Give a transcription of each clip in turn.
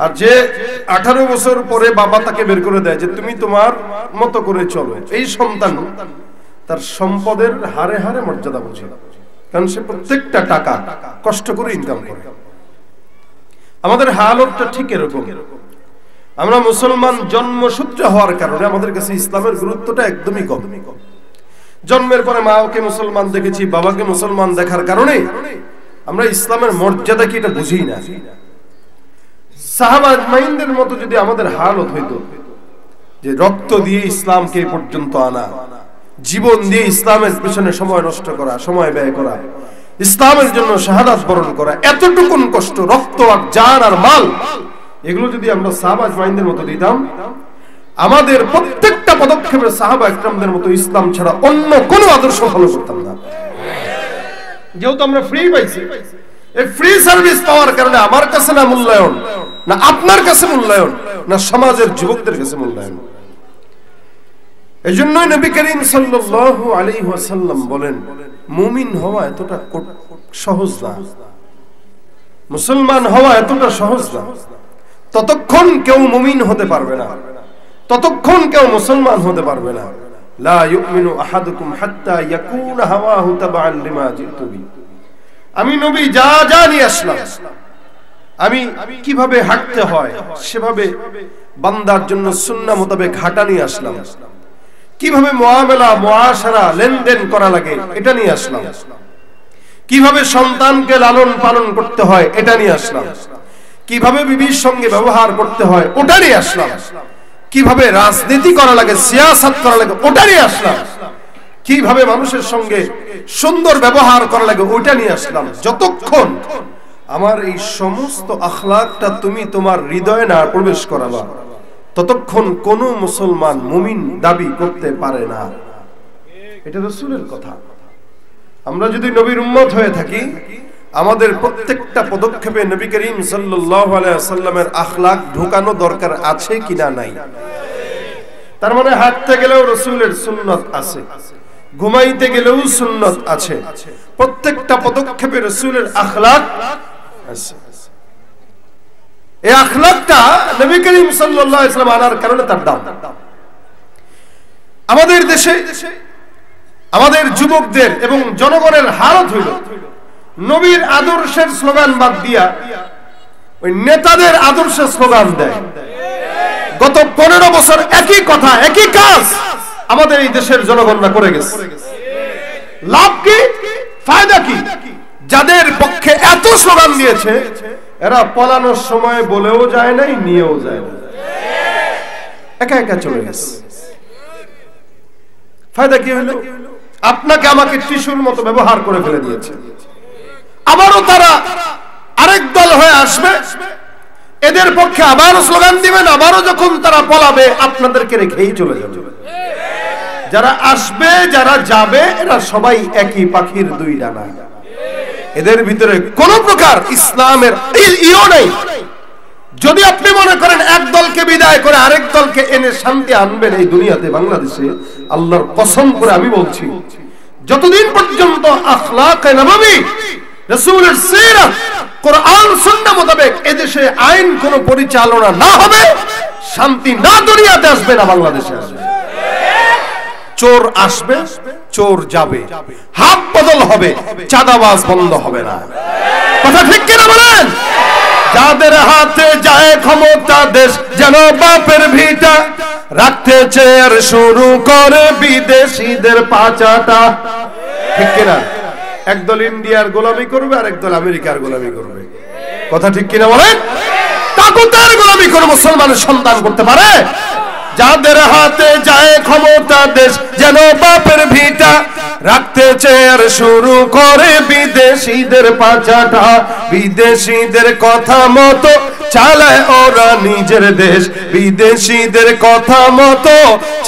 আর যে 18 বছর পরে বাবা তাকে বের করে দেয় যে তুমি তোমার মতো করে চলো, এই সন্তান তার সম্পদের হারে হারে মর্যাদা বুঝে, কারণ সে প্রত্যেকটা টাকা কষ্ট করে ইনকাম করে। আমাদের হালতটা ঠিক এরকম। আমরা মুসলমান জন্মসূত্রে হওয়ার কারণে আমাদের কাছে ইসলামের গুরুত্বটা একদমই কম। জন্মের পরে মাকে মুসলমান দেখেছি, বাবাকে মুসলমান দেখার কারণে আমরা ইসলামের মর্যাদা কি এটা বুঝি না। সাহাবা আজমাইনদের মতো যদি আমাদের হালত হইতো যে রক্ত দিয়ে ইসলামকে এই পর্যন্ত আনা, জীবন দিয়ে ইসলামের পেছনে সময় নষ্ট করা, সময় ব্যয় করা, ইসলামের জন্য শাহাদাত বরণ করা, এতটুকুন কষ্ট, রক্ত আর জান আর মাল, এগুলো যদি আমরা সাহাবা আজমাইনদের মতো দিতাম, আমাদের প্রত্যেকটা পদক্ষেপে সাহাবা একরামদের মতো ইসলাম ছাড়া অন্য কোনো আদর্শ ফলো করতাম না। যেহেতু আমরা ফ্রি পাইছি, এই ফ্রি সার্ভিস পাওয়ার কারণে আমার কাছে না মূল্যায়ন, না আপনার কাছে মূল্যায়ন, না সমাজের যুবকদের কাছে মূল্যায়ন। এজন্যই নবী করিম সাল্লাল্লাহু আলাইহি ওয়াসাল্লাম বলেন, মুমিন হওয়া এতটা সহজ না, মুসলমান হওয়া এতটা সহজ না। ততক্ষণ কেউ মুমিন হতে পারবে না, ততক্ষণ কেউ মুসলমান হতে পারবে না। লা ইউমিনু আহাদুকুম হাত্তা ইয়াকুনা হাওয়াহু তাবাআন লিমা জিতু বি। আমি নবী যা যা নিয়ে আসলাম, আমি কিভাবে হাঁটতে হয় সেভাবে বান্দার জন্য সুন্নাহ মোতাবেক হাঁটা নিয়ে আসলাম, কিভাবে মুআমালা মুআশারা লেনদেন করা লাগে এটা নিয়ে আসলাম, কিভাবে সন্তানকে লালন পালন করতে হয় এটা নিয়ে আসলাম, কিভাবে বিবির সঙ্গে ব্যবহার করতে হয় ওটা নিয়ে আসলাম, কিভাবে রাজনীতি করা লাগে, সিয়াসত করা লাগে ওটা নিয়ে আসলাম, কিভাবে মানুষের সঙ্গে সুন্দর ব্যবহার করা লাগে ওটা নিয়ে আসলাম। যতক্ষণ আমার এই সমস্ত আখলাকটা তুমি তোমার হৃদয়ে না প্রবেশ করাবা, ততক্ষণ কোন মুসলমান মুমিন দাবি করতে পারে না। এটা রাসূলের কথা। আমরা যদি নবীর উম্মত হয়ে থাকি, আমাদের প্রত্যেকটা পদক্ষেপে নবী করিম সাল্লাল্লাহু আলাইহি ওয়াসাল্লামের আখলাক ঢোকানো দরকার আছে কিনা নাই। তার মানে হাঁটতে গেলেও রাসূলের সুন্নাত আছে, ঘুমাইতে গেলেও সুন্নাত আছে, প্রত্যেকটা পদক্ষেপে রাসূলের আখলাক আছে। এই আখলাকটা নবী করিম সাল্লাল্লাহু আলাইহি ওয়াসাল্লাম আনার কারণে তার দাম। আমাদের দেশে আমাদের যুবকদের এবং জনগণের হালত হইল নবীর আদর্শের স্লোগান বাদ দিয়া ওই নেতাদের আদর্শের স্লোগান দেয়। গত 15 বছর একই কথা একই কাজ আমাদের এই দেশের জনগণরা করে গেছে। লাভ কি, ফায়দা কি? যাদের পক্ষে এত স্লোগান দিয়েছে এরা পলানোর সময় বলেও যায় নাই, নিয়েও যায় না, একা একা চলে গেছে। ফায়দা কি হলো? আপনাকে আমাকে টিস্যুর মতো ব্যবহার করে ফেলে দিয়েছে। আবারও তারা আরেক দল হয়ে আসবে, এদের পক্ষে আবারও স্লোগান দিবেন, আবারও যখন তারা পলাবে আপনাদেরকে রেখেই চলে যাবে। যারা আসবে যারা যাবে এরা সবাই একই পাখির দুই ডানা। এদের ভিতরে কোন প্রকার ইসলামের ইও নেই। যদি আপনি মনে করেন এক দলকে বিদায় করে আরেক দলকে এনে শান্তি আনবেন এই দুনিয়াতে, বাংলাদেশে, আল্লাহর কসম করে আমি বলছি, যতদিন পর্যন্ত আখলাকে নববী, রাসূলের সিরাত, কোরআন সুন্নাহ মোতাবেক এদেশে আইন কোন পরিচালনা না হবে, শান্তি না দুনিয়াতে আসবে না বাংলাদেশে আসবে। চোর আসবে, চোর যাবে, হাত বদল হবে, চাঁদাবাজ বন্ধ হবে না। কথা ঠিক কিনা বলেন? যাদের হাতে যায় ক্ষমতা, দেশ যেন বাপের ভিটা, রাখতে চেয়ার শুরু করে বিদেশিদের পাচাটা। ঠিক কিনা? একদল ইন্ডিয়ার গোলামি করবে আর একদল আমেরিকার গোলামি করবে। কথা ঠিক কিনা বলেন? তাগুতের গোলামি করে মুসলমানের সন্তান করতে পারে? যাদের হাতে যায় ক্ষমতা, দেশ যেন বাপের ভিটা, রাখতে চেয়ার শুরু করে বিদেশিদের পাচাটা। বিদেশিদের কথা মতো চালায় ওরা নিজের দেশ, বিদেশিদের কথা মতো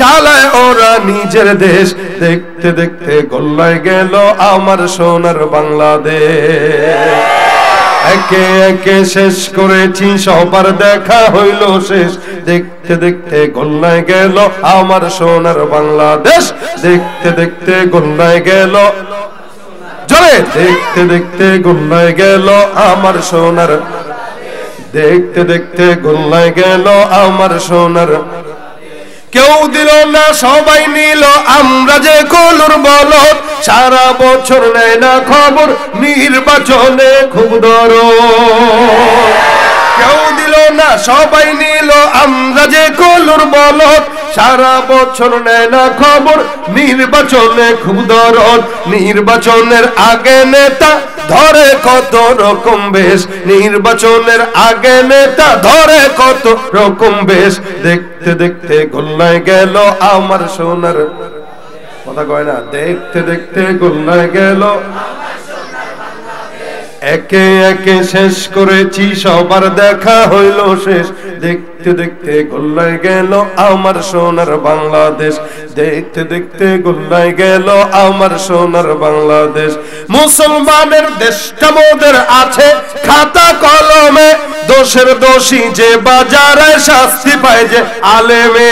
চালায় ওরা নিজের দেশ। দেখতে দেখতে গোল্লায় গেল আমার সোনার বাংলাদেশ। একে একে শেষ করেছি, সবার দেখা হইল শেষ। দেখতে দেখতে গোল্লায় গেল আমার সোনার বাংলাদেশ। দেখতে দেখতে গোল্লায় গেল, জোরে, দেখতে দেখতে গোল্লায় গেল আমার সোনার। দেখতে দেখতে গোল্লায় গেল আমার সোনার। কেউ দিল না সবাই নিল, আমরা যে কলুর বলদ, সারা বছর নেয় না খবর, নির্বাচনে খুব দরদ। কেউ দিল না সবাই নিল, আমরা যে কলুর বলদ, সারা বছর নেয় না খবর, নির্বাচনে খুব দরদ। নির্বাচনের আগে নেতা ধরে কত রকম বেশ, নির্বাচনের আগে নেতা ধরে কত রকম বেশ। দেখতে দেখতে গোল্লায় গেল আমার সোনার, কথা কয় না, দেখতে দেখতে গোল্লায় গেল। একে একে শেষ করেছি, সবার দেখা হইল শেষ। দেখতে দেখতে গোল্লায় গেল আমার সোনার বাংলাদেশ। দেখতে দেখতে গোল্লায় গেল আমার সোনার বাংলাদেশ। মুসলমানের দেশটা মোদের আছে খাতা কলমে, দোষের দোষী যে বাজারে শাস্তি পায় যে আলেমে।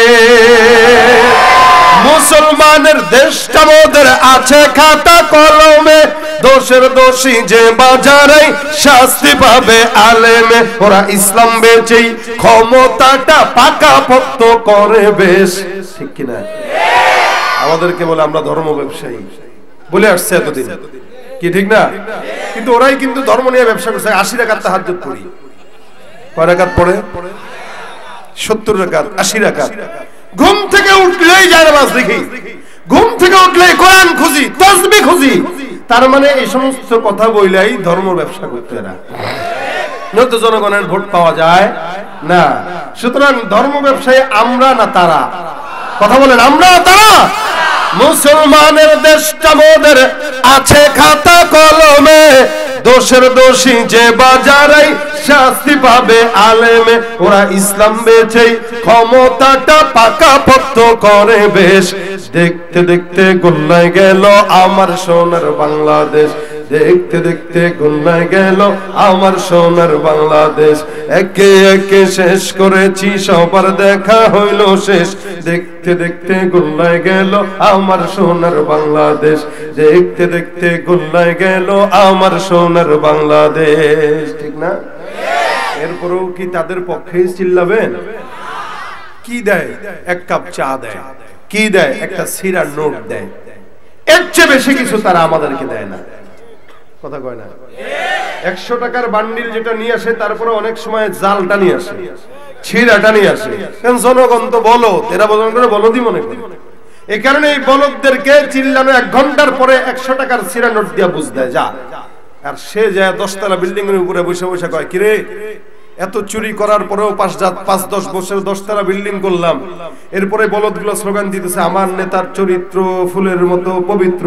মুসলমানের দেশটা মোদের আছে খাতা কলমে, দোষের দোষী যে বাজারে শাস্তি পাবে আলেমে। ওরা ইসলাম বেচেই ক্ষমতাটা পাকা পক্ত করে বেশ, ঠিক কিনা? আমাদেরকে বলে আমরা ধর্ম ব্যবসায়ী বলে আসছে এতদিন, কি ঠিক না? কিন্তু ওরাই কিন্তু ধর্ম নিয়ে ব্যবসা করছে। 80 রাকাত তাহাজ্জুদ পড়ি, কয় রাকাত পড়ে? 70 রাকাত, 80 রাকাত। ঘুম থেকে উঠলেই জানামাজ দেখি, ঘুম থেকে উঠলেই কোরআন খুঁজি, তাসবিহ খুঁজি। তার মানে এই সমস্ত কথা বইলাই ধর্ম ব্যবসা করতে না, নয়তো জনগণের ভোট পাওয়া যায় না। সুতরাং ধর্ম ব্যবসায়ী আমরা না তারা? কথা বলেন, আমরা তারা? মুসলমানের দেশটা মোদের আছে খাতা কলমে, দোষের দোষী যে বাজারে শাস্তি পাবে আলেমে। ওরা ইসলাম বেচেই ক্ষমতাটা পাকা পক্ত করে বেশ। দেখতে দেখতে গোল্লায় গেল আমার সোনার বাংলাদেশ। দেখতে দেখতে গোল্লায় গেল আমার সোনার বাংলাদেশ। একে একে শেষ করেছি, সবার দেখা হইল শেষ। দেখতে দেখতে গোল্লায় গেল আমার সোনার বাংলাদেশ। দেখতে দেখতে গোল্লায় গেল আমার সোনার বাংলাদেশ, ঠিক না? এরপরেও কি তাদের পক্ষে চিল্লাবেন? কি দেয়? এক কাপ চা দেয়, কি দেয়? একটা সিরার নোট দেয়। এর চেয়ে বেশি কিছু তারা আমাদেরকে দেয় না, কথা কয় না? 100 টাকার বান্ডিল যেটা নিয়ে আসে, তারপরে অনেক সময় জালটা নিয়ে আসে, ছিঁড়াটা নিয়ে আসে। কারণ জনগণ তো বলদ, এরা বলদ করে বলদই মনে করে। এই কারণে এই বলদদেরকে চিল্লানো 1 ঘন্টার পরে 100 টাকার সিরা নোট দিয়া বুঝ দেয় যা। আর সে যায় 10 তলা বিল্ডিং এর উপরে বসে বসে কয়, কিরে এত চুরি করার পরেও 5-10 বছর 10 তলা বিল্ডিং করলাম। এরপরে বলদগুলো স্লোগান দিতেছে, আমার নেতার চরিত্র ফুলের মতো পবিত্র।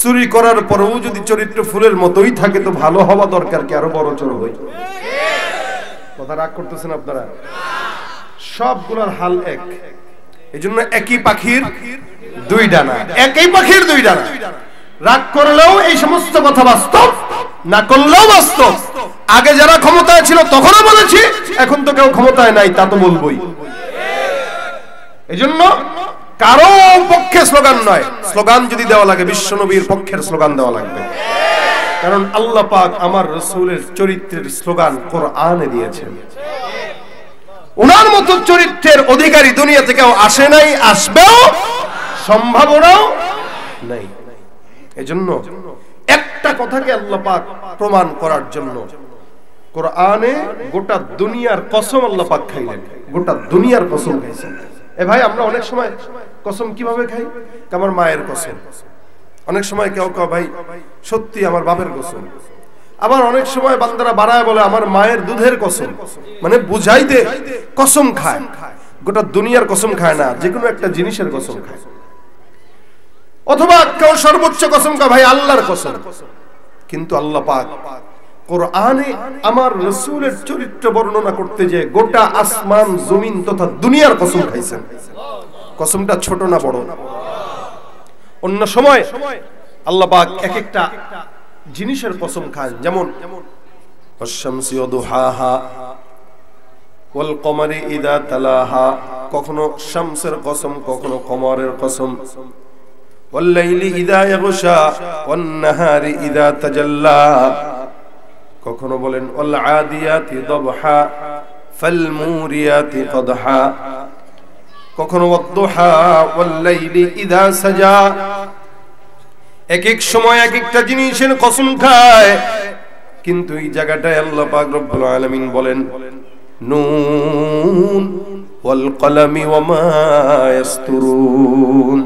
চুরি করার পরেও যদি চরিত্র ফুলের মতোই থাকে তো ভালো হওয়া দরকার, কি আরো বড় চোর হই? কথা রাগ করতেছেন আপনারা? সবগুলোর হাল এক। এজন্য একই পাখির 2 ডানা, একই পাখির 2 ডানা। রাগ করলেও এই সমস্ত কথা বাস্তব, না করলেও বাস্তব। আগে যারা ক্ষমতায় ছিল তখনও বলেছি, এখন তো কেউ ক্ষমতায় নাই, তা তো বলবোই। এজন্য কারো পক্ষে স্লোগান নয়, স্লোগান যদি দেওয়া লাগে বিশ্বনবীর পক্ষের স্লোগান দেওয়া লাগবে। কারণ আল্লাহ পাক আমার রাসূলের চরিত্রের স্লোগান কোরআনে দিয়েছেন। ওনার মতো চরিত্রের অধিকারী দুনিয়াতে কেউ আসে নাই, আসবেও, সম্ভাবনাও নাই। এজন্য একটা কথাকে আল্লাহ পাক প্রমাণ করার জন্য কোরআনে গোটা দুনিয়ার কসম আল্লাহ পাক খাইলেন, গোটা দুনিয়ার কসম খাইছেন। এ ভাই, আমরা অনেক সময় কসম কিভাবে খাই? আমার মায়ের কসম। অনেক সময় কেউ কেউ ভাই সত্যি আমার বাপের কসম। আবার অনেক সময় বান্দারা বাড়ায় বলে আমার মায়ের দুধের কসম, মানে বুঝাইতে কসম খায়। গোটা দুনিয়ার কসম খায় না, যে কোনো একটা জিনিসের কসম খায়। অথবা কেউ সর্বোচ্চ কসম খায় ভাই আল্লাহর কসম। কিন্তু আল্লাহ পাক কোরআনে আমার রাসূলের চরিত্র বর্ণনা করতে যে গোটা আসমান জমিন তথা দুনিয়ার কসম খাইছেন। কসমটা ছোট না বড়? অন্য সময় আল্লাহ পাক এক একটা জিনিসের কসম খান, যেমন আশ-শামসি ওয়া দুহাহা ওয়াল কমারি ইযা তালাহা, কখনো শামসের কসম, কখনো কমরের কসম। ওয়াল লাইলি ইযা ইয়াগশা ওয়ান নাহারি ইযা তাজাল্লা, কখনো বলেন ওয়াল আদিয়াতি দবহা ফাল মুরিয়াতি কদহা, কখনো ওয়াদ-দুহা ওয়াল লাইলি ইযা সাজা। এক এক সময় এক একটা জিনিসের কসম খায়, কিন্তু এই জায়গাটায় আল্লাহ পাক রব্বুল আলামিন বলেন নুন ওয়াল কলামি ওয়া মা ইয়াসতুরুন।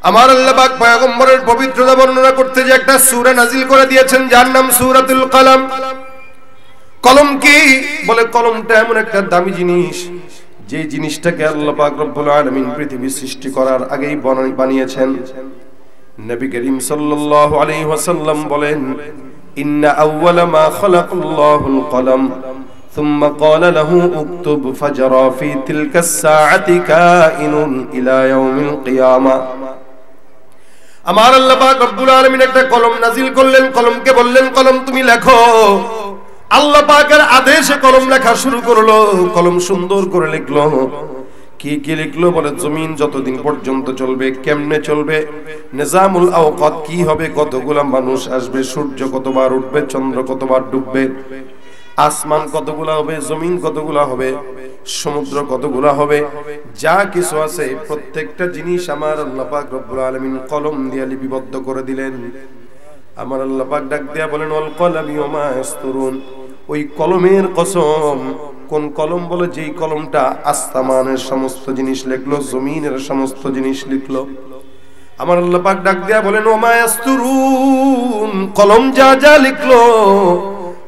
আমার আল্লাহ পাক পয়গম্বরের পবিত্রতা বর্ণনা করতে যে একটা সূরা নাজিল করে দিয়েছেন, যার নাম সূরাতুল কলম। কলম কি? বলে কলমটা এমন একটা দামি জিনিস, যে জিনিসটাকে আল্লাহ পাক রব্বুল আলামিন পৃথিবী সৃষ্টি করার আগেই বানিয়েছেন। নবী করিম সাল্লাল্লাহু আলাইহি ওয়াসাল্লাম বলেন ইন্না আউওয়ালা মা খালাকাল্লাহুল কলম সুম্মা ক্বালা লাহু উকতুব ফাজরা ফি তিলকাস সাআতি কাইনুন ইলা ইয়াউমিল কিয়ামা। আমার আল্লাহ পাক রব্বুল আলামিন একটা কলম নাজিল করলেন, কলমকে বললেন কলম তুমি লেখো। আল্লাহ পাকের আদেশে কলম লেখা শুরু করলো। কলম সুন্দর করে লিখলো। কি কি লিখলো? বলে জমিন যতদিন পর্যন্ত চলবে, কেমনে চলবে, নিজামুল আওকাত কি হবে, কতগুলা মানুষ আসবে, সূর্য কতবার উঠবে, চন্দ্র কতবার ডুববে, আসমান কতগুলা হবে, জমিন কতগুলা হবে, সমুদ্র কতগুলা হবে, যা কিছু আছে প্রত্যেকটা জিনিস আমার আল্লাহ পাক রব্বুল আলামিন কলম দিয়ে লিপিবদ্ধ করে দিলেন। আমার আল্লাহ পাক ডাক দিয়া বলেন ওয়াল কলামি ওয়া মা ইয়াসতুরুন। ওই কলমের কসম। কোন কলম? বলে যেই কলমটা আসমানের সমস্ত জিনিস লিখলো, জমিনের সমস্ত জিনিস লিখলো। আমার আল্লাহ পাক ডাক দিয়া বলেন ওয়া মা ইয়াসতুরুন। কলম যা যা লিখলো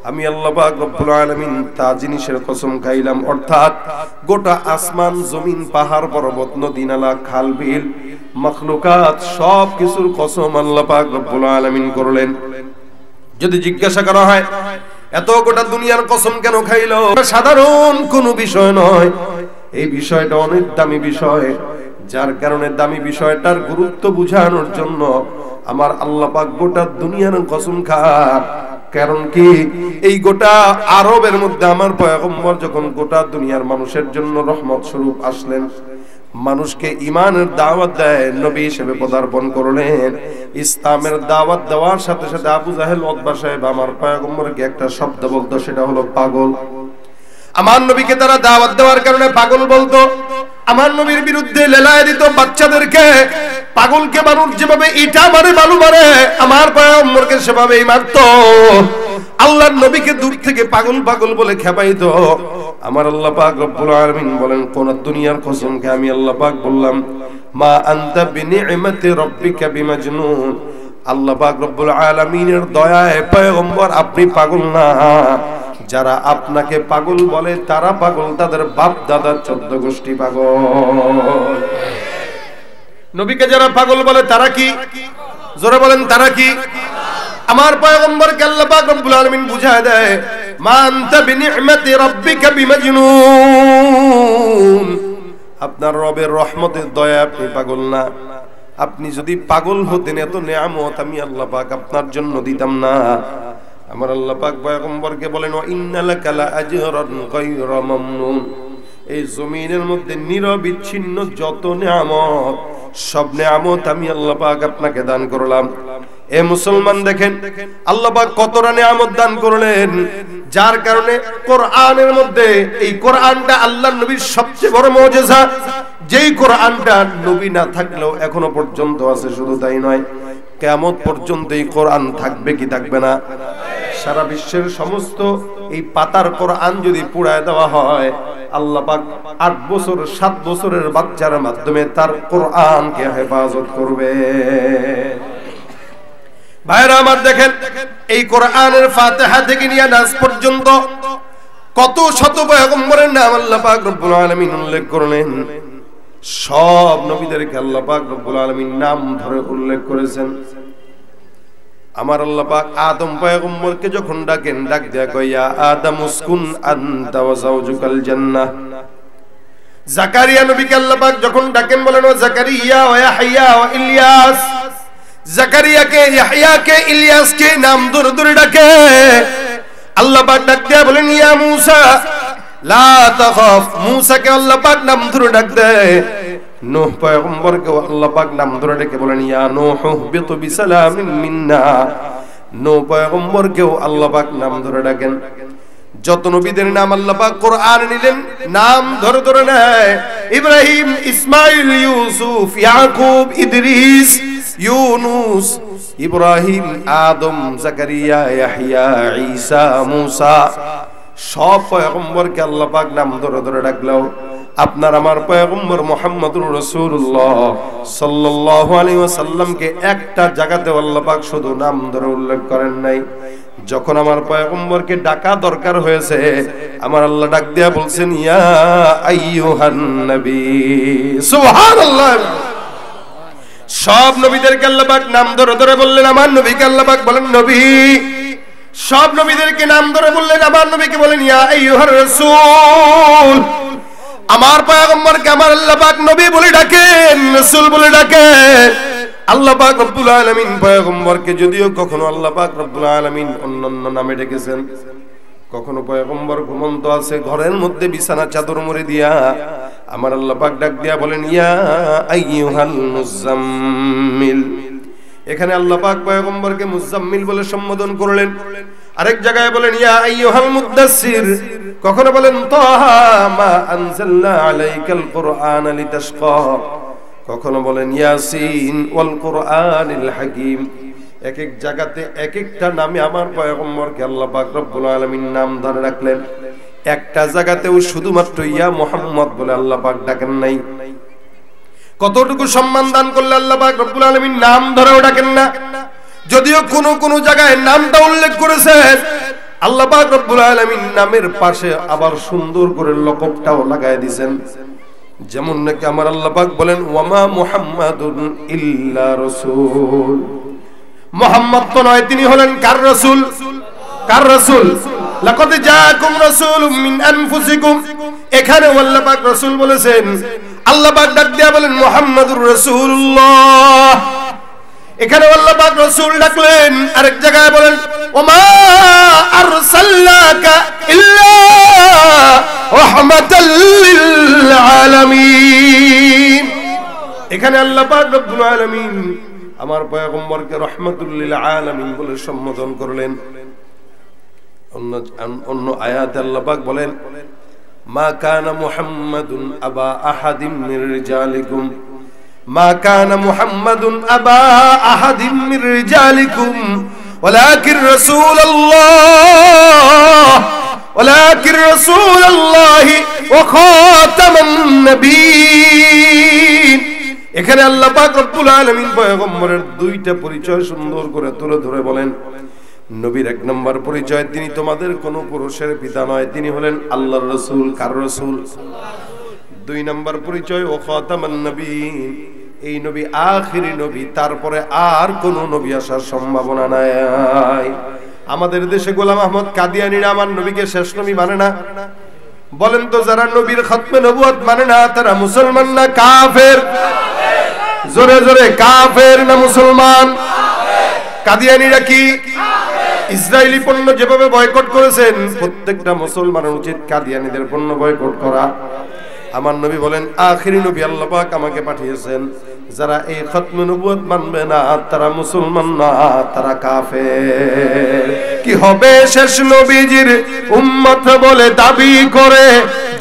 আমি আল্লাহ পাক রব্বুল আলামিন তা জিনিসের কসম খাইলাম। অর্থাৎ গোটা আসমান, জমিন, পাহাড়, পর্বত, নদী, নালা, খাল, বিল, মাখলুকাত সব কিছুর কসম আল্লাহ পাক রব্বুল আলামিন করলেন। যদি জিজ্ঞাসা করা হয় এত গোটা দুনিয়ার কসম কেন খাইলো, সাধারণ কোনো বিষয় নয়, এই বিষয়টা অনেক দামি বিষয়। যার কারণে দামি বিষয়টার গুরুত্ব বুঝানোর জন্য আমার আল্লাহ পাক গোটা দুনিয়ার কসম খান। কারণ কি? এই গোটা আরবের মধ্যে আমার পয়গম্বর যখন গোটা দুনিয়ার মানুষের জন্য রহমত স্বরূপ আসলেন, মানুষকে ইমানের দাওয়াত দেয়, নবী হিসেবে পদার্পণ করলেন। ইসলামের দাওয়াত দেওয়ার সাথে সাথে আবু জাহেল, উতবা সাহেব আমার পয়গম্বরকে একটা শব্দ বলতো, সেটা হলো পাগল। আমার নবীকে তারা দাওয়াত দেওয়ার কারণে পাগল বলতো। আমার নবীর বিরুদ্ধে লেলায় দিত বাচ্চাদেরকে। পাগলকে মানুষ যেভাবে ইটা মারে, বালু মারে, আমার পয়গম্বরকে সেভাবেই মারতো। আল্লাহর নবীকে দূর থেকে পাগল পাগল বলে খেপাইতো। আমার আল্লাহ পাক রব্বুল আলামিন বলেন কোন দুনিয়ার কসমকে আমি আল্লাহ পাক বললাম মা আনতা বিনি'মাতি রাব্বিকা বিমাজনুন। আল্লাহ পাক রব্বুল আলামিনের দয়ায় পয়গম্বর আপনি পাগল না। যারা আপনাকে পাগল বলে তারা পাগল, তাদের বাপ দাদা 14 গোষ্ঠী পাগল। নবীকে যারা পাগল বলে তারা কি? জোরে বলেন তারা কি? আমার পয়গম্বরকে আল্লাহ পাক রব্বুল আলামিন বুঝায় দেয় মা আনতা বিনি'মাতি রাব্বিকা বিমাজনুন। আপনার রবের রহমতের দয়া আপনি পাগল না। আপনি যদি পাগল হতেন এত নেয়ামত আমি আল্লাহ পাক আপনার জন্য দিতাম না। আমার আল্লাহ পাক পয়গম্বরকে বলেন ওয়া ইন্নালাকা লা আজরান গায়রা মামনুন। এই জমিনের মধ্যে নিরবিচ্ছিন্ন যত নেয়ামত, সব নেয়ামত আমি আল্লাহ পাক আপনাকে দান করলাম। এ মুসলমান দেখেন আল্লাহ পাক কতটা নেয়ামত দান করলেন, যার কারণে কোরআনের মধ্যে এই কোরআনটা আল্লাহর নবীর সবচেয়ে বড় মুজিজা। যেই কোরআনটা নবী না থাকলেও এখনো পর্যন্ত আছে, শুধু তাই নয় কিয়ামত পর্যন্ত এই কোরআন থাকবে কি থাকবে না? সারা বিশ্বের সমস্ত এই পাতার কোরআন যদি পুড়ায় দেওয়া হয়, আল্লাহ পাক 8 বছর 7 বছরের বাচ্চার মাধ্যমে তার কোরআনকে হেফাজত করবে। ভাইরা আমার দেখেন এই কোরআনের ফাতিহা থেকে নিয়ে নাস পর্যন্ত কত শত পয়গম্বরের নাম আল্লাহ পাক রব্বুল আলামিন উল্লেখ করলেন। সব নবীদেরকে আল্লাহ পাক রব্বুল আলামিন নাম ধরে উল্লেখ করেছেন। আমার আল্লাহ পাক আদম পয়গম্বরকে যখন ডাকেন, ডাক দেয়া কয় ইয়া আদম উসকুন আনতা ওয়া যাওজুকাল জান্নাহ। জাকারিয়া নবীকে আল্লাহ পাক যখন ডাকেন বলেন ও জাকারিয়া ওয়া ইয়াহইয়া ওয়া ইলিয়াস। জাকারিয়াকে, ইয়াহইয়াকে, ইলিয়াসকে নাম ধরে ধরে ডাকে। আল্লাহ পাক ডাক দেয়া বলেন ইয়া মূসা লা তাখাফ। মূসাকে আল্লাহ পাক নাম ধরে ডাক দেয়। নূহ পয়গম্বরকে আল্লাহ পাক নাম ধরে ডেকে বলেন ইয়া নূহ বিতু বিসালামিন মিন্না। নো পয়গম্বরকেও আল্লাহ পাক নাম ধরে ডাকেন। যত নবীদের নাম আল্লাহ পাক কোরআন নিলেন নাম ধরে ধরে নেয়। ইব্রাহিম, ইসমাইল, ইউসুফ, ইয়াকুব, ইদ্রিস, ইউনুস, ইব্রাহিম, আদম, জাকারিয়া, ইয়াহইয়া, ঈসা, মুসা, সব পয়গম্বরকে আল্লাহ পাক নাম ধরে ধরে ডাকলেও আপনার আমার পয়গম্বর মুহাম্মদুর রাসূলুল্লাহ সাল্লাল্লাহু আলাইহি ওয়াসাল্লামকে একটা জায়গাতে আল্লাহ পাক শুধু নাম ধরে উল্লেখ করেন নাই। যখন আমার পয়গম্বরকে ডাকা দরকার হয়েছে আমার আল্লাহ ডাক দিয়া বলছেন ইয়া আইয়ুহান নবী। সুবহানাল্লাহ। সব নবীদেরকে আল্লাহ পাক নাম ধরে ধরে বললেন, আমার নবীকে আল্লাহ পাক বলেন নবী। সব নবীদেরকে নাম ধরে বললেন, আমার নবীকে বলেন ইয়া আইয়ুহার রাসূল। আমার পয়গম্বরকে আমার আল্লাহ পাক নবী বলে ডাকেন, রাসূল বলে ডাকেন। আল্লাহ পাক রব্বুল আলামিন পয়গম্বরকে যদিও কখনো আল্লাহ পাক রব্বুল আলামিন অন্যান্য নামে ডেকেছেন, কখনো পয়গম্বর ঘুমন্ত আছে ঘরের মধ্যে বিছানা চাদর মুড়ি দিয়া আমার আল্লাহ পাক ডাক দিয়া বলেন ইয়া আইয়ুহাল মুজাম্মিল। এখানে আল্লাহ পাক পয়গম্বরকে মুজাম্মিল বলে সম্বোধন করলেন। আরেক জায়গায় বলেন ইয়া আইয়ুহাল মুদ্দাসসির, কখনো বলেন তাহা মা আনজালনা আলাইকাল কুরআনা লিতাশকা, কখনো বলেন ইয়াসিন ওয়াল কুরআনিল হাকীম। এক এক জায়গাতে এক একটা নামে আমার পয়গম্বরকে আল্লাহ পাক রব্বুল আলামিন নাম ধরে রাখলেন। একটা জায়গাতেও শুধুমাত্র ইয়া মুহাম্মদ বলে আল্লাহ পাক ডাকেন নাই। কতটুকু সম্মান দান করলে আল্লাহ পাক রব্বুল আলামিন নাম ধরেও ডাকেন না। যদিও কোন জায়গায় নামটা উল্লেখ করেছেন আল্লাহ পাক রব্বুল আলামিন নামের পাশে আবার সুন্দর করে লকবটাও লাগায় দিয়েছেন। যেমন নাকি আমার আল্লাহ পাক বলেন ওয়ামা মুহাম্মাদুন ইল্লা রাসূল। মুহাম্মদ তো নয়, তিনি হলেন কার রাসূল? কার রাসূল? লাকাদ জাআকুম রাসূলুম মিন আনফুসিকুম। এখানে আল্লাহ পাক রাসূল বলেছেন, আল্লাহ পাক ডাক দিয়া বলেন মুহাম্মাদুর রাসূলুল্লাহ। এখানে আল্লাহ পাক রাসূল ডাকলেন। আরেক জায়গায় বলেন ওমা আরসালনাকা ইল্লা রাহমাতাল লিল আলামিন। এখানে আল্লাহ পাক রব্বুল আলামিন আমার পয়গম্বরকে রাহমাতুল লিল আলামিন বলে সম্বোধন করলেন। অন্য আয়াতে আল্লাহ পাক বলেন মা কানা মুহাম্মাদুন আবা আহাদিম মির রিজালিকুম, মা কানা মুহাম্মাদুন আবা আহাদিম মির রিজালিকুম ওয়ালাকিন রাসূলুল্লাহ ওয়ালাকিন রাসূলুল্লাহ ওয়া খাতামান নবিয়্যিন। এখানে আল্লাহ পাক রব্বুল আলামিন পয়গম্বরের দুইটা পরিচয় সুন্দর করে তুলে ধরে বলেন নবীর এক নম্বর পরিচয় তিনি তোমাদের কোন পুরুষের পিতা নয়, তিনি হলেন আল্লাহর রাসূল। কার রাসূল? দুই নম্বর পরিচয় ও খাতামান নবিয়্যিন, এই নবী আখিরি নবী, তারপরে আর কোন নবী আসার সম্ভাবনা নাই। আমাদের দেশে গোলাম আহমদ কাদিয়ানীরা আমার নবীকে শেষ নবী মানে না। বলেন তো যারা নবীর খতমে নবুয়ত মানে না তারা মুসলমান না কাফের? জোরে জোরে কাফের না মুসলমান? কাদিয়ানীরা কি ইসরায়েলি পণ্য যেভাবে বয়কট করেছেন প্রত্যেকটা মুসলমানের উচিত কাদিয়ানীদের পণ্য বয়কট করা। আমার নবী বলেন আখিরি নবী আল্লাহ পাক আমাকে পাঠিয়েছেন, যারা এই খতমে নবুয়ত মানবে না তারা মুসলমান না, তারা কাফের। কি হবে শেষ নবীজির উম্মত বলে দাবি করে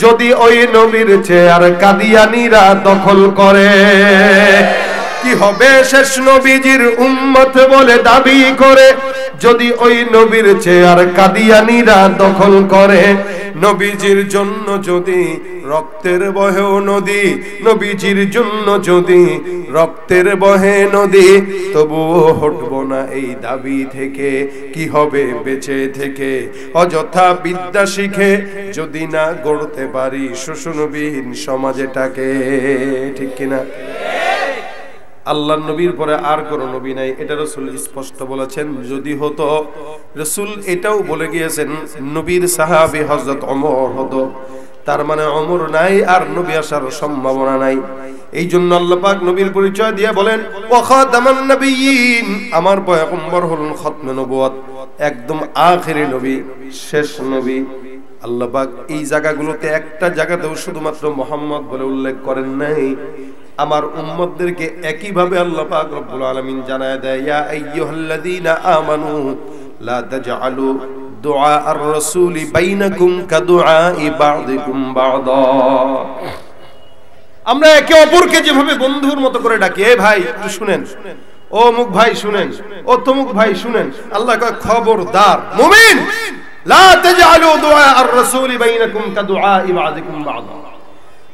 যদি ওই নবীর চেয়ার কাদিয়ানীরা দখল করে? কি হবে শেষ নবীজির উম্মত বলে দাবি করে যদি ওই নবীর চেয়ার কাদিয়ানীরা দখল করে? নবীজির জন্য যদি রক্তের বহে নদী, নবীজির জন্য যদি রক্তের বহে নদী, তবুও হটব না এই দাবি থেকে। কি হবে বেঁচে থেকে অযথা বিদ্যা শিখে যদি না গড়তে পারি শোষণবিহীন সমাজটাকে? ঠিক কিনা? আল্লাহর নবীর পরে আর কোন নবী নাই, এটা রাসূল স্পষ্ট বলেছেন। যদি হতো রাসূল এটাও বলে গিয়েছেন নবীর সাহাবী হযরত ওমর হতো, তার মানে ওমর নাই আর নবী আসার সম্ভাবনা নাই। এই জন্য আল্লাহ পাক নবীর পরিচয় দিয়ে বলেন ওয়া খাতামান নবিয়্যিন, আমার পয়গম্বর হলেন খতমে নবুয়ত, একদম আখিরি নবী, শেষ নবী। আল্লাহ পাক এই জায়গাগুলোতে একটা জায়গাতেও শুধুমাত্র মুহাম্মদ বলে উল্লেখ করেন নাই, আমার উম্মতদেরকে একই ভাবে আল্লাহ পাক রব্বুল আলামিন জানায় দেয়, ইয়া আইয়ুহাল্লাযীনা আমানু লা তাজআলু দুআ আর-রাসূলি বাইনাকুম কাদুআই বা'দিকুম বা'দা। আমরা একে অপরকে যেভাবে বন্ধুর মতো করে ডাকি, এ ভাই একটু শুনেন, ও মুক ভাই শুনেন, ও তমুক ভাই শুনেন, আল্লাহ কয় খবরদার মুমিন, লা তাজআলু দুআ আর-রাসূলি বাইনাকুম কাদুআই বা'দিকুম বা'দা।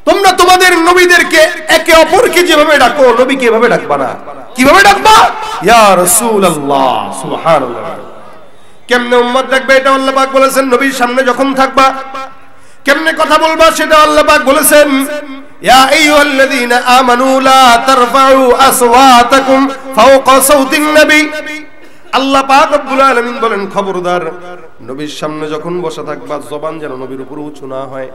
তোমরা তোমাদের নবীদেরকে একে অপরকে যেভাবে ডাকো, নবীকে এভাবে ডাকবা না। কিভাবে ডাকবা? ইয়া রাসূলুল্লাহ, সুবহানাল্লাহ। কেমনে উম্মত ডাকবে এটা আল্লাহ পাক বলেছেন। নবীর সামনে যখন থাকবা কেমনে কথা বলবা সেটা আল্লাহ পাক বলেছেন, ইয়া আইয়ুহাল্লাযীনা আমানু লা তারফাউ আসওয়াতাকুম ফাওকা সাওতিন নবী। আল্লাহ পাক রব্বুল আলামিন বলেন, খবরদার নবীর সামনে যখন বসা থাকবা জবান যেন নবীর উপর উঁচু না হয়।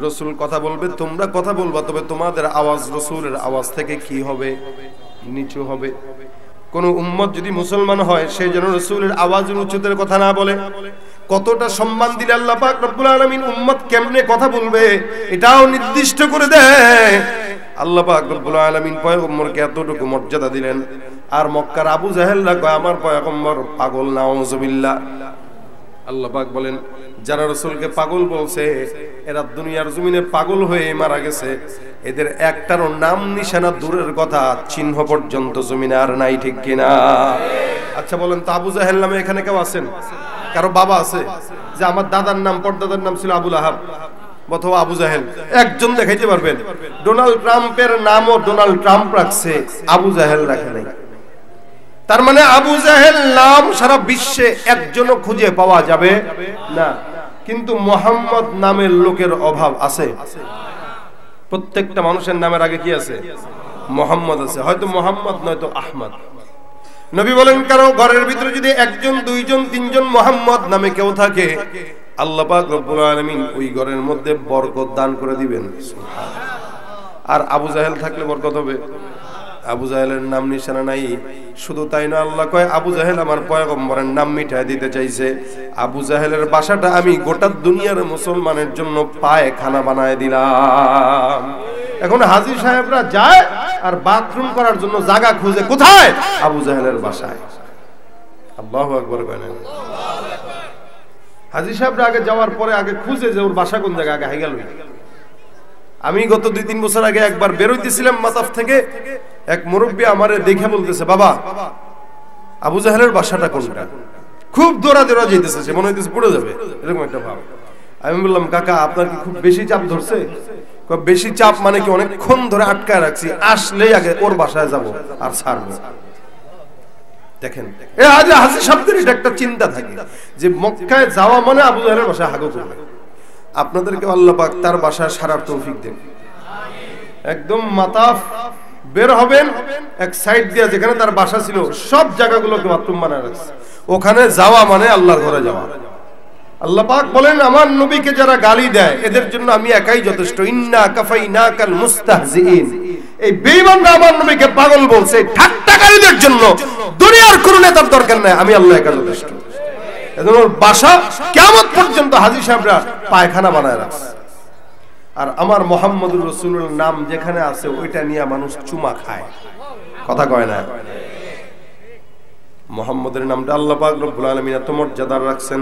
রাসূল কথা বলবে, তোমরা কথা বলবা, তবে তোমাদের আওয়াজ রাসূলের আওয়াজ থেকে কি হবে? নিচু হবে। কোন উম্মত যদি মুসলমান হয় সে যেন রাসূলের আওয়াজের উচ্চতার কথা না বলে। কতটা সম্মান দিলে আল্লাহ পাক রব্বুল আলামিন উম্মত কেমনে কথা বলবে এটাও নির্দিষ্ট করে দেয়। আল্লাহ পাক রব্বুল আলামিন পয়গম্বরকে এতটুকু মর্যাদা দিলেন। আর মক্কার আবু জাহেলরা কয় আমার পয়গম্বর পাগল, নাউযুবিল্লাহ। আল্লাহ পাক বলেন, যারা রাসূলকে পাগল বলছে এরা দুনিয়ার জমিনে পাগল হয়ে মারা গেছে। এদের একটারও নাম নিশানা দূরের কথা, চিহ্ন পর্যন্ত জমিনে আর নাই, ঠিক কিনা? আচ্ছা বলেন তো, আবু জাহেল নামে এখানে কেউ আছেন? কারো বাবা আছে যে আমার দাদার নাম, পরদাদার নাম ছিল আবুল আহাব অথবা আবু জাহেল? একজন দেখাইতে পারবেন? ডোনাল্ড ট্রাম্পের নামও ডোনাল্ড ট্রাম্প রাখছে, আবু জাহেল রাখে নাই। তার মানে আবু জাহেল নাম সারা বিশ্বে একজনও খুঁজে পাওয়া যাবে না। কিন্তু মুহাম্মদ নামের লোকের অভাব আছে? প্রত্যেকটা মানুষের নামের আগে কি আছে? মুহাম্মদ আছে। হয়তো মুহাম্মদ নয়তো আহমদ। নবী বলেন, কারো ঘরের ভিতরে যদি একজন, দুইজন, তিনজন মুহাম্মদ নামে কেউ থাকে, আল্লাহ পাক রব্বুল আলামিন ওই ঘরের মধ্যে বরকত দান করে দিবেন। আর আবু জাহেল থাকলে বরকত হবে? আবু জাহেলের নাম নিশানা নাই। শুধু তাই না, আল্লাহ কয় আবু জাহেল আমার পয়গম্বরের নাম মিঠাই দিতে চাইছে। আবু জাহেলের বাসাটা আমি গোটা দুনিয়ার মুসলমানের জন্য পায়খানা বানায় দিলাম। এখন হাজী সাহেবরা যায় আর বাথরুম করার জন্য জায়গা খুঁজে, কোথায়? আবু জাহেলের বাসায়। আল্লাহু আকবার বলেন। হাজী সাহেবরা আগে যাওয়ার পরে আগে খুঁজে যে ওর বাসা কোন জায়গায়, আগে হাই গেল। আমি গত 2-3 বছর আগে একবার বের হইতেছিলাম মাতাফ থেকে, এক মুরব্বী আমারে দেখে বলতেছে, বাবা আবু জাহেলের বাসাটা কোনটা? খুব দৌড়া যাইতেছে, সে মনে হইতেছে পড়ে যাবে, এরকম একটা ভাব। আমি বললাম, কাকা আপনার কি খুব বেশি চাপ ধরছে? বেশি চাপ মানে কি, অনেকক্ষণ ধরে আটকায় রাখছি, আসলেই আগে ওর বাসায় যাব আর ছাড়বো। দেখেন, হাজী সাহেবদের এটা একটা চিন্তা থাকে যে মক্কায় যাওয়া মানে আবু জাহেলের বাসায় হাগু করবে। আপনাদেরকে আল্লাহ পাক তার বাসায় সারার তৌফিক দেন। একদম মাতাফ বের হবেন, এক সাইড দিয়ে যেখানে তার বাসা ছিল সব জায়গাগুলোকে বাথরুম বানায় রাখছে। ওখানে যাওয়া মানে আল্লাহর ঘরে যাওয়া। আল্লাহ পাক বলেন, আমার নবীকে যারা গালি দেয় এদের জন্য আমি একাই যথেষ্ট। ইন্না কাফাইনাকাল মুস্তাহজিইন। এই বেঈমানরা আমার নবীকে পাগল বলছে, ঠাট্টাকারীদের জন্য দুনিয়ার কোনো নেতার দরকার নাই, আমি আল্লাহ একা যথেষ্ট। এজন্য বাসা কিয়ামত পর্যন্ত হাজী সাহেবরা পায়খানা বানায় রাখছে। আর আমার মুহাম্মদুর রাসূলুল্লাহর নাম যেখানে আছে ওইটা নিয়ে মানুষ চুমা খায়, কথা কয় না। মুহাম্মদের নামটা আল্লাহ পাক রব্বুল আলামিন এত মর্যাদার রাখছেন।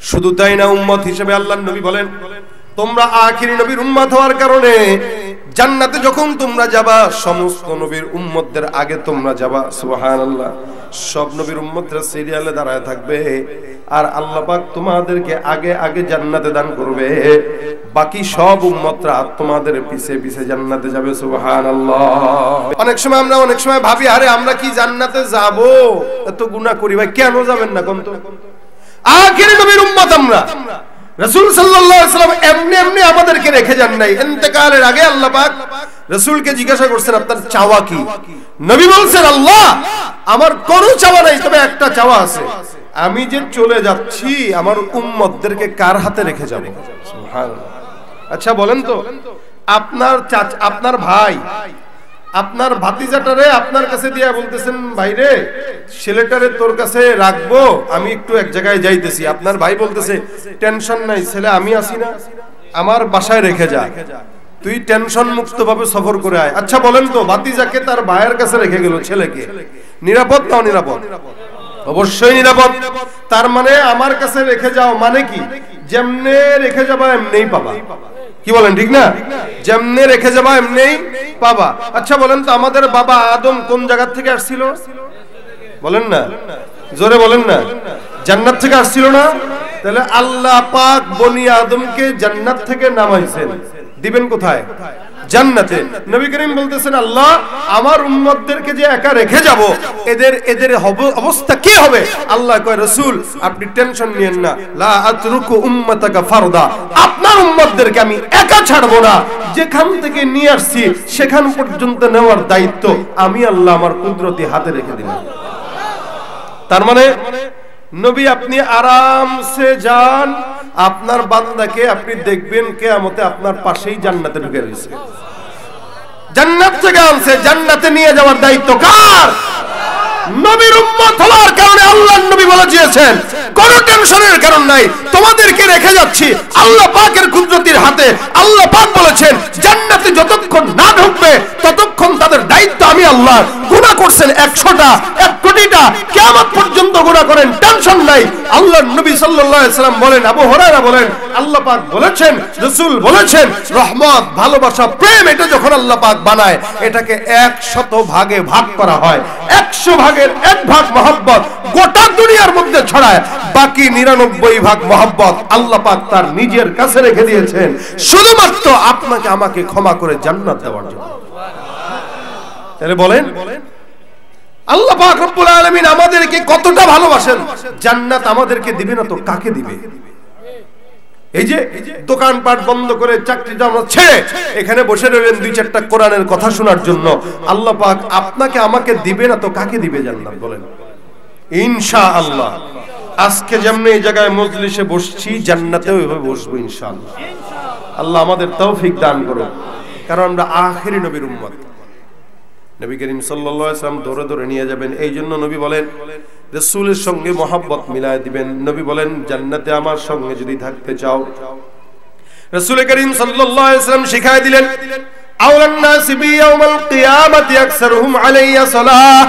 শুধু তাই না, উম্মত হিসেবে আল্লাহর নবী বলেন, তোমরা আখিরি নবীর উম্মত হওয়ার কারণে জান্নাতে যখন তোমরা যাবা সমস্ত নবীর উম্মতদের আগে তোমরা যাবা। সুবহানাল্লাহ। সব নবীর উম্মতরা সিরিয়ালে দাঁড়ায় থাকবে আর আল্লাহ পাক তোমাদেরকে আগে আগে জান্নাতে দান করবে, বাকি সব উম্মতরা তোমাদের পিছে পিছে জান্নাতে যাবে। সুবহানাল্লাহ। অনেক সময় ভাবি, আরে আমরা কি জান্নাতে যাব? এত গুনাহ করি ভাই, কেন যাবেন না কোন তো? আখিরি নবীর উম্মত আমরা। রাসূল সাল্লাল্লাহু আলাইহি ওয়াসাল্লাম এমনি আমাদেরকে রেখে যান নাই। ইন্তেকালের আগে আল্লাহ পাক রাসূলকে জিজ্ঞাসা করছেন, আপনার চাওয়া কি? নবী বলছেন, আল্লাহ আমার কোনো চাওয়া নাই, তবে একটা চাওয়া আছে, আমি যে চলে যাচ্ছি আমার উম্মতদেরকে কার হাতে রেখে যাব? সুবহানাল্লাহ। আচ্ছা বলেন তো, আপনার ভাই আপনার ভাতিজাটারে আপনার কাছে দিয়া বলতেছেন, ভাইরে ছেলেটারে তোর কাছে রাখবো, আমি একটু এক জায়গায় যাইতেছি। আপনার ভাই বলতেছে, টেনশন নাই ছেলে, আমি আছি না, আমার বাসায় রেখে যা। তুই টেনশন মুক্ত ভাবে সফর করে আয়। আচ্ছা বলেন তো, ভাতিজাকে তার ভাইয়ের কাছে রেখে গেল ছেলেকে, নিরাপদ না অনিরাপদ? অবশ্যই নিরাপদ। তার মানে আমার কাছে রেখে যাও মানে কি, যেমনে রেখে যাবা এমনিই পাবা। কি বলেন, ঠিক না? যেমনে রেখে যাবা এমনিই পাবা। আচ্ছা বলেন তো, আমাদের বাবা আদম কোন জায়গা থেকে আসছিল? বলেন না, জোরে বলেন না। জান্নাত থেকে আসছিল না? তাহলে আল্লাহ পাক বনি আদমকে জান্নাত থেকে নামাইছেন, দিবেন কোথায়? জান্নাতে। নবী করিম বলতেছেন, আল্লাহ আমার উম্মতদেরকে যে একা রেখে যাব, এদের অবস্থা কি হবে? আল্লাহ কয়, রাসূল আপনি টেনশন নিয়েন না, লা আতরুকু উম্মাতাকা ফারদা, আপনার উম্মতদেরকে আমি একা ছাড়বো না। যেখান থেকে নিয়ে আসছি সেখান পর্যন্ত নেওয়ার দায়িত্ব আমি আল্লাহ আমার কুদরতি হাতে রেখে দিলাম। তার মানে নবী আপনি আরামসে যান, আপনার বান্দাকে আপনি দেখবেন কিয়ামতে আপনার পাশেই জান্নাতে ঢুকে রয়েছে। জান্নাত থেকে আনছে, জান্নাতে নিয়ে যাওয়ার দায়িত্ব কার? নবীর উম্মত হওয়ার কারণে আল্লাহর নবী বলে দিয়েছেন, কোনো টেনশনের কারণ নাই, তোমাদেরকে রেখে যাচ্ছি আল্লাহ পাকের কুদরতির হাতে। আল্লাহ পাক বলেছেন, জান্নাতে যতক্ষণ না ঢুকবে ততক্ষণ তাদের দায়িত্ব আমি আল্লাহ। গুনাহ করছেন 100টা, 1 কোটিটা, কিয়ামত পর্যন্ত গুনাহ করেন, টেনশন নাই। আল্লাহর নবী সাল্লাল্লাহু আলাইহি সাল্লাম বলেন, আবু হুরায়রা বলেন, আল্লাহ পাক বলেছেন, রাসূল বলেছেন, রহমত, ভালোবাসা, প্রেম, এটা যখন আল্লাহ পাক বানায় এটাকে 100 ভাগে ভাগ করা হয়। 100 ভাগের 1 ভাগ মহব্বত গোটা দুনিয়ার মধ্যে ছড়ায়, বাকি 99 ভাগ মহব্বত আল্লাহ পাক তার নিজের কাছে রেখে দিয়েছেন, শুধুমাত্র আপনাকে আমাকে ক্ষমা করে জান্নাত দেওয়ার জন্য। তাহলে বলেন আল্লাহ পাক রব্বুল আলামিন আমাদেরকে কতটা ভালোবাসেন, জান্নাত আমাদেরকে দিবে না তো কাকে দিবে? এই যে দোকানপাট বন্ধ করে চাকরিটা আমরা ছেড়ে এখানে বসে রইলেন 2-4টা কোরআনের কথা শোনার জন্য, আল্লাহ পাক আপনাকে আমাকে দিবে না তো কাকে দিবে জান্নাত? বলেন ইনশাআল্লাহ। আজকে যেমনি এই জায়গায় মজলিসে বসছি, জান্নাতেও এভাবে বসবো ইনশাআল্লাহ। আল্লাহ আমাদের তৌফিক দান করুন, কারণ আমরা আখিরি নবীর উম্মত। নবী করিম সাল্লাল্লাহু আলাইহি ওয়াসাল্লাম ধরে ধরে নিয়ে যাবেন। এই জন্য নবী বলেন, রাসূলের সঙ্গে মহব্বত মিলায় দিবেন। নবী বলেন, জান্নাতে আমার সঙ্গে যদি থাকতে চাও, রাসূল করিম সাল্লাল্লাহু আলাইহি ওয়াসাল্লাম শিখায় দিলেন, আওলান নাসি বি ইয়াউমাল কিয়ামাতি আকসারুহুম আলাইয়া সালাহ।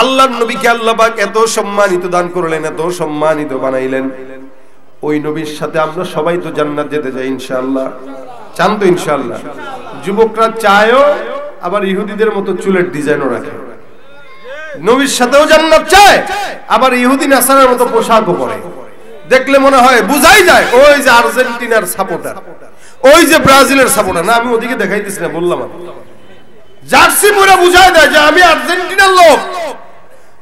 আল্লাহর নবীকে আল্লাহ পাক এত সম্মানিত দান করলেন, এত সম্মানিত বানাইলেন, ওই নবীর সাথে আমরা সবাই তো জান্নাত যেতে চাই ইনশাআল্লাহ। চান তো ইনশাআল্লাহ? যুবকরা চায়ও, আবার ইহুদিদের মতো চুলের ডিজাইনও রাখে। নবীর সাথেও জান্নাত চায়, আবার ইহুদি নাসারার মতো পোশাকও পরে। দেখলে মনে হয়, বুঝাই যায় ওই যে আর্জেন্টিনার সাপোর্টার, ওই যে ব্রাজিলের সাপোর্টার। না, আমি ওদিকে দেখাইতেছি না, বললাম জার্সি পরে বুঝায় দেয় যে আমি আর্জেন্টিনার লোক,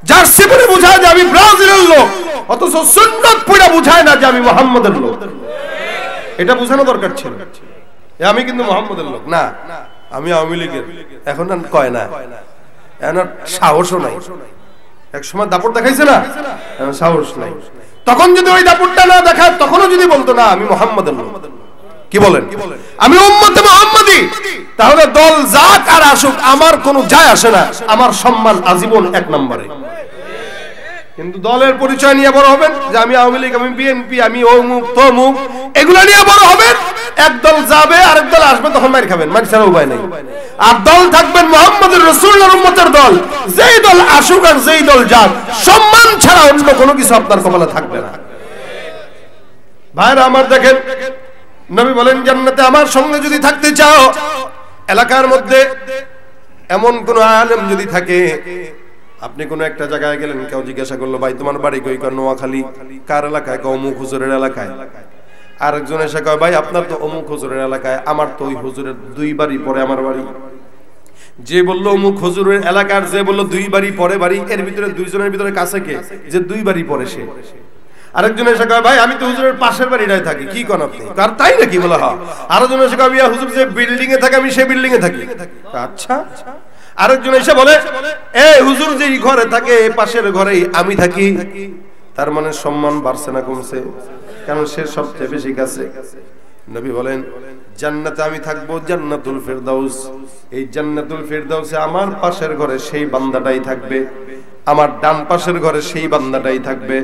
জার্সি পরে বুঝায় যে আমি ব্রাজিলের লোক, অথচ সুন্নাত পরে বুঝায় না যে আমি মুহাম্মদের লোক। এটা বোঝানো দরকার ছিল, আমি কিন্তু মুহাম্মদের লোক না, আমি আওয়ামী লীগের। এখন আর কয় না, এখন আর সাহসও নাই। এক সময় দাপট দেখাইছে না, এখন সাহস নাই। তখন যদি ওই দাপটটা না দেখায়, তখনও যদি বলতো না আমি মুহাম্মদের লোক, কি বলেন, আমি উম্মতে মুহাম্মাদি, তাহলে দল যাক আর আসুক আমার কোনো যায় আসে না, আমার সম্মান আজীবন 1 নম্বরে। কিন্তু দলের পরিচয় নিয়ে বড় হবেন যে আমি আওয়ামী লীগ, আমি বিএনপি, আমি অমুক তমুক, এগুলো নিয়ে বড় হবেন। এক দল যাবে আরেক দল আসবে, তখন মার খাবেন, মার ছাড়া উপায় নেই। আর দল থাকবেন মুহাম্মদের রাসূলের উম্মতের দল, যেই দল আসুক আর যেই দল যাক, সম্মান ছাড়া অন্য কোনো কিছু আপনার কপালে থাকবে না। ভাইরা আমার, দেখেন নবী বলেন, জান্নাতে আমার সঙ্গে যদি থাকতে চাও, এলাকার মধ্যে এমন কোন আলেম যদি থাকে, আপনি কোন একটা জায়গায় গেলেন, কেউ জিজ্ঞাসা করলো, ভাই তোমার বাড়ি কই? নোয়াখালী। কার এলাকায়? অমুক হুজুরের এলাকায়। আরেকজন এসে কয়, ভাই আপনার তো অমুক হুজুরের এলাকায়, আমার তো ওই হুজুরের 2 বাড়ি পরে আমার বাড়ি। যে বললো অমুক হুজুরের এলাকার, যে বললো 2 বাড়ি পরে বাড়ি, এর ভিতরে 2 জনের ভিতরে কাছে কে? যে 2 বাড়ি পরে সে। আরেকজন এসে কয়, ভাই আমি তো হুজুরের পাশের বাড়িটায় থাকি। কি কোন আপনি? কার তাই নাকি? বলা হয়। আরেকজন এসে কয়, হুজুর যে বিল্ডিং এ থাকে আমি সেই বিল্ডিং এ থাকি। আচ্ছা। আরেকজন এসে বলে, এই হুজুর যে ঘরে থাকে পাশের ঘরেই আমি থাকি। তার মানে সম্মান বাড়ছে না কমছে? কারণ সে সবচেয়ে বেশি কাছে। নবী বলেন, জান্নাতে আমি থাকবো জান্নাতুল ফেরদাউস। এই জান্নাতুল ফেরদাউসে আমার পাশের ঘরে সেই বান্দাটাই থাকবে, আমার ডান পাশের ঘরে সেই বান্দাটাই থাকবে।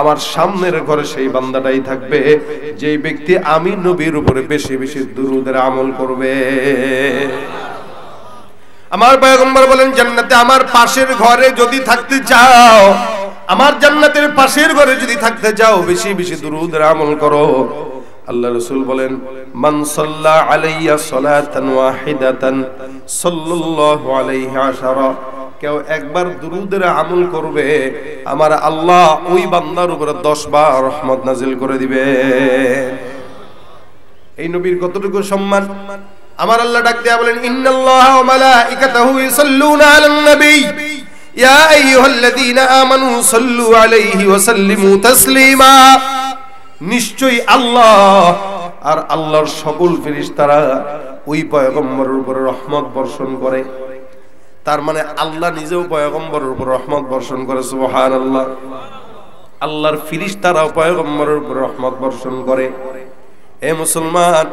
আমার সামনের ঘরে সেই বান্দাটাই থাকবে যেই ব্যক্তি আমি নবীর উপরে বেশি বেশি দুরূদের আমল করবে। আমার পয়গম্বর বলেন, জান্নাতে আমার পাশের ঘরে যদি থাকতে চাও, আমার জান্নাতের পাশের ঘরে যদি থাকতে চাও, বেশি বেশি দুরূদের আমল করো। আল্লাহ রাসূল বলেন, মান সাল্লা আলাইয়া সালাতান ওয়াহিদাতান সাল্লাল্লাহু আলাইহি আশারা, কেউ একবার দুরূদের আমল করবে, আমার আল্লাহ ওই বান্দার উপরে 10 বার রহমত নাজিল করে দিবে। এই নবীর কতটুকু সম্মান! আমার আল্লাহ ডাক দিয়া বলেন, ইন্নাল্লাহা ওয়া মালাইকাতাহু ইউসাল্লুনা আলান নবী ইয়া আইয়ুহাল্লাযীনা আমানু সাল্লু আলাইহি ওয়া সাল্লিমু তাসলিমা। নিশ্চয়ই আল্লাহ আর আল্লাহর সকল ফেরেশতারা ওই পয়গম্বরের উপর রহমত বর্ষণ করে। তার মানে আল্লাহ নিজেও পয়গম্বরের উপর রহমত বর্ষণ করে। সুবহানাল্লাহ। আল্লাহর ফেরেশতারাও পয়গম্বরের উপর রহমত বর্ষণ করে। হে মুসলমান,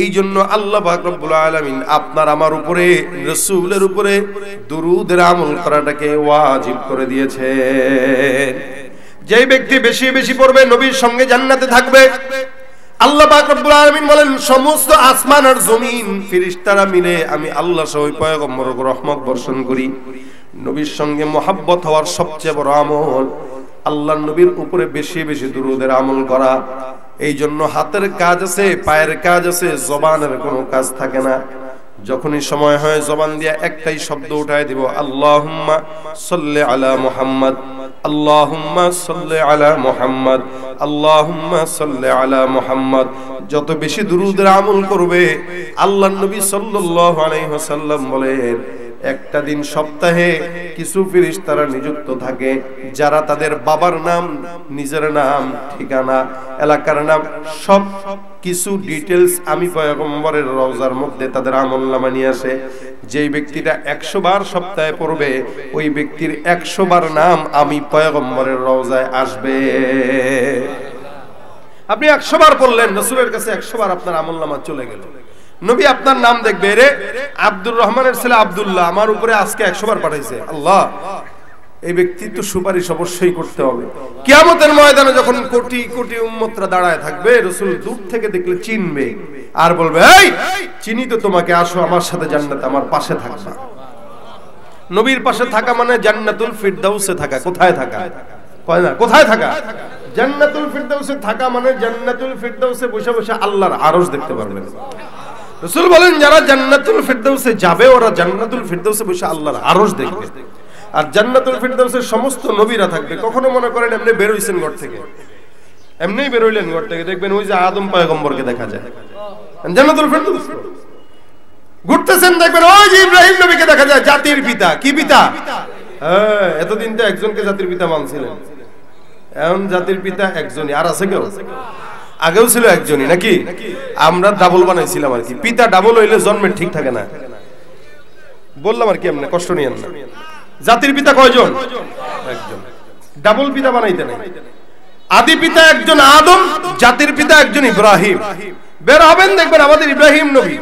এই জন্য আল্লাহ পাক রব্বুল আলামিন আপনার আমার উপরে, রাসূলের উপরে দুরূদের আমল করাটাকে ওয়াজিব করে দিয়েছেন। যে ব্যক্তি বেশি বেশি পড়বে, নবীর সঙ্গে জান্নাতে থাকবে। আল্লাহ পাক রব্বুল আলামিন বলেন, সমস্ত আসমান আর জমিন ফেরেশতারা মিলে আমি আল্লাহ সহ পয়গম্বরের উপর রহমত বর্ষণ করি। নবীর সঙ্গে মহব্বত হওয়ার সবচেয়ে বড় আমল আল্লাহর নবীর উপরে বেশি বেশি দুরূদের আমল করা। এই জন্য হাতের কাজ আছে, পায়ের কাজ আছে, জবানের কোনো কাজ থাকে না। যখনই সময় হয় জবান দিয়ে একটাই শব্দ উঠায় দিব, আল্লাহুম্মা সাল্লি আলা মুহাম্মদ, আল্লাহুম্মা সাল্লি আলা মুহাম্মদ, আল্লাহুম্মা সাল্লি আলা মুহাম্মদ। যত বেশি দুরূদের আমল করবে, আল্লাহর নবী সাল্লাল্লাহু আলাইহি ওয়াসাল্লাম বলেন, একটা দিন সপ্তাহে কিছু ফেরেশতারা নিযুক্ত থাকে যারা তাদের বাবার নাম, নিজের নাম, ঠিকানা, এলাকার নাম সব কিছু ডিটেইলস আমি পয়গম্বরের রওজার মধ্যে তাদের আমলনামা নিয়ে আসে। যেই ব্যক্তিটা 100 বার সপ্তাহে পড়বে, ওই ব্যক্তির 100 বার নাম আমি পয়গম্বরের রওজায় আসবে। আপনি 100 বার পড়লেন, রাসূলের কাছে 100 বার আপনার আমলনামা চলে গেল। নবী আপনার নাম দেখবে, রে আব্দুর রহমানের ছেলে আব্দুল্লাহ আমার উপরে আজকে 100 বার পাঠাইছে, আল্লাহ এই ব্যক্তি তো সুপারিশ অবশ্যই করতে হবে। কিয়ামতের ময়দানে যখন কোটি কোটি উম্মতরা দাঁড়ায় থাকবে, রাসূল দূর থেকে দেখলে চিনবে আর বলবে, এই চিনি তো তোমাকে, আসো আমার সাথে জান্নাতে আমার পাশে থাকবা। নবীর পাশে থাকা মানে জান্নাতুল ফিরদাউসে থাকা। কোথায় থাকা? কয় না, কোথায় থাকা? জান্নাতুল ফিরদাউসে থাকা মানে জান্নাতুল ফিরদাউসে বসে বসে আল্লাহর আরশ দেখতে পারবেন। রাসূল বলেন, যারা জান্নাতুল ফিরদাউসে যাবে ওরা জান্নাতুল ফিরদাউসে বসে আল্লাহর আরশ দেখবে। আর জান্নাতুল ফিরদাউসের সমস্ত নবীরা থাকবে। কখনো মনে করেন এমনি বের হইছেন ঘর থেকে, এমনিই বের হইলেন ঘর থেকে, দেখবেন ওই যে আদম পয়গম্বরকে দেখা যায় জান্নাতুল ফিরদাউস। ঘুরতেছেন, দেখবেন ওই যে ইব্রাহিম নবীকে দেখা যায়, জাতির পিতা। কি পিতা? হ্যাঁ, এতদিন তো একজনকে জাতির পিতা মানছিলেন, এখন জাতির পিতা একজনই। আর আছে কেউ? আগেও ছিল একজনই নাকি? আমরা ডাবল বানাইছিলাম আর কি। পিতা ডাবল হইলে জন্মের ঠিক থাকে না, বললাম আর কি, এমনি কষ্ট নিয়েন না। জাতির পিতা কয়জন? একজন। ডাবল পিতা বানাইতে নাই। আদি পিতা একজন আদম, জাতির পিতা একজন ইব্রাহিম। বের হবেন দেখবেন আমাদের ইব্রাহিম নবী,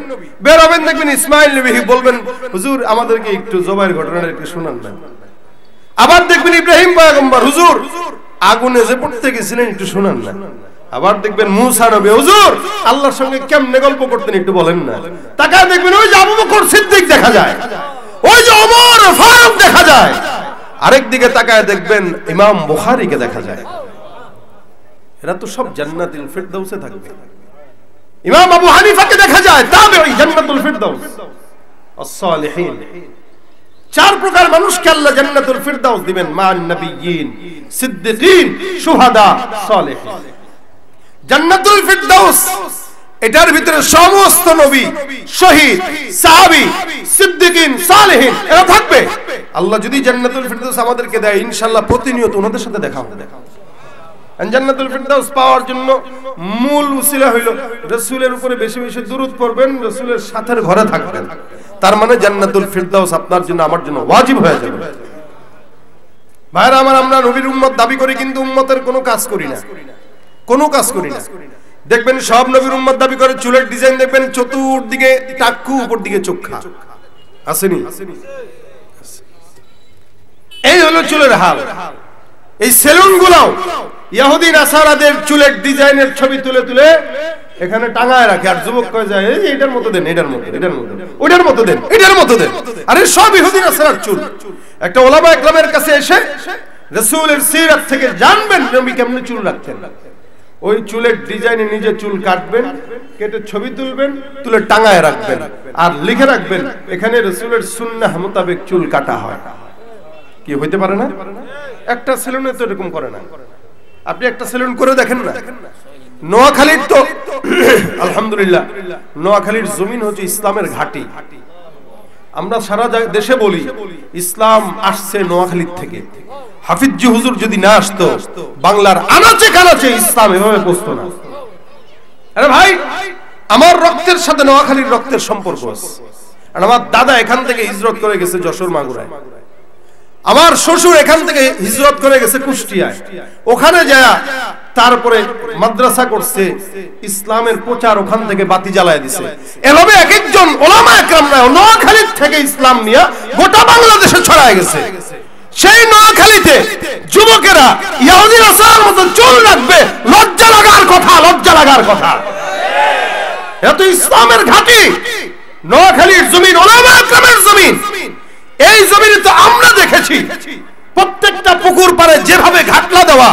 বের হবেন দেখবেন ইসমাইল নবী, বলবেন হুজুর আমাদেরকে একটু জবাইয়ের ঘটনাটা একটু শোনান না। আবার দেখবেন ইব্রাহিম পয়গম্বর, হুজুর আগুনে যে পড়তে গেছিলেন একটু শোনান না। আবার দেখবেন মুসা নবী, হুজুর আল্লাহর সঙ্গে কেমনে গল্প করতেন একটু বলেন না। তাকায় দেখবেন ওই যে আবু বকর সিদ্দিক দেখা যায়, ওই যে ওমর ফারুক দেখা যায়। আরেক দিকে তাকায় দেখবেন ইমাম বুখারীকে দেখা যায়। এরা তো সব জান্নাতুল ফিরদাউসে থাকবে। ইমাম আবু হানিফাকে দেখা যায়, তাবেঈ, জান্নাতুল ফিরদাউস। as-সালিহিন, 4 প্রকার মানুষকে আল্লাহ জান্নাতুল ফিরদাউস দিবেন, মান নবিয়্যিন, সিদ্দিকিন, শুহাদা, সালিহিন। জান্নাতুল ফিরদাউস এটার ভিতরে সমস্ত নবী, শহীদ, সাহাবী, সিদ্দিকিন, সালেহিন এরা থাকবে। আল্লাহ যদি জান্নাতুল ফিরদাউস আমাদেরকে দেয়, ইনশাআল্লাহ প্রতিনিয়ত ওনাদের সাথে দেখা হবে। জান্নাতুল ফিরদাউস পাওয়ার জন্য মূল উসিলা হইল রাসূলের উপরে বেশি বেশি দুরূদ পড়বেন, রাসূলের সাথের ঘরে থাকবেন। তার মানে জান্নাতুল ফিরদাউস আপনার জন্য আমার জন্য ওয়াজিব হয়ে যাবে। ভাইরা আমার, আমরা নবীর উম্মত দাবি করি কিন্তু উম্মতের কোনো কাজ করি না, কোনো কাজ করি না। দেখবেন সব নবীর উম্মত দাবি করে, চুলের ডিজাইন দেখবেন চতুর্দিকে টাক্কু, উপর দিকে চোখা, আসেনি? এই হলো চুলের হাল। এই সেলুন গুলাও ইহুদি নাসারাদের চুলের ডিজাইনের ছবি তুলে তুলে এখানে টাঙায় রাখে, আর যুবক কয়ে যায় এই এটার মতো দেন, এটার মতো, এটার মতো, ওটার মতো দেন, এটার মতো দেন। আরে সব ইহুদি নাসারার চুল। একটা ওলামা একরামের কাছে এসে রাসূলের সিরাত থেকে জানবেন নবী কেমনে চুল রাখতেন। ওই চুলের ডিজাইনে নিজে চুল কাটবেন, কেটে ছবি তুলবেন, তুলে টাঙায় রাখবেন, আর লিখে রাখবেন এখানে রাসূলের সুন্নাহ মোতাবেক চুল কাটা হয়। কি হইতে পারে না? একটা সেলুনে তো এরকম করে না। আপনি একটা সেলুন করে দেখেন না। নোয়াখালীর তো আলহামদুলিল্লাহ, নোয়াখালীর জমিন হচ্ছে ইসলামের ঘাঁটি। আমরা সারা দেশে বলি ইসলাম আসছে নোয়াখালীর থেকে। হাফিজজি হুজুর যদি না আসতো, বাংলার আনাচে কানাচে ইসলাম এভাবে পৌঁছতো না। আরে ভাই, আমার রক্তের সাথে নোয়াখালীর রক্তের সম্পর্ক আছে। আর আমার দাদা এখান থেকে হিজরত করে গেছে যশোর মাগুরায়, আমার শ্বশুর এখান থেকে হিজরত করে গেছে কুষ্টিয়ায়, ওখানে যায় তারপরে মাদ্রাসা করছে, ইসলামের প্রচার ওখান থেকে বাতি জ্বালায় দিছে। এভাবে এক একজন ওলামা একরামরা নোয়াখালীর থেকে ইসলাম নিয়ে গোটা বাংলাদেশে ছড়ায় গেছে। সেই নোয়াখালীতে যুবকেরা ইহুদি নাসারার মতো চুল রাখবে, লজ্জা লাগার কথা, লজ্জা লাগার কথা। এত ইসলামের ঘাঁটি নোয়াখালীর জমিন, ওলামা একরামের জমিন। এই জমিনে তো আমরা দেখেছি প্রত্যেকটা পুকুর পাড়ে যেভাবে ঘাটলা দেওয়া,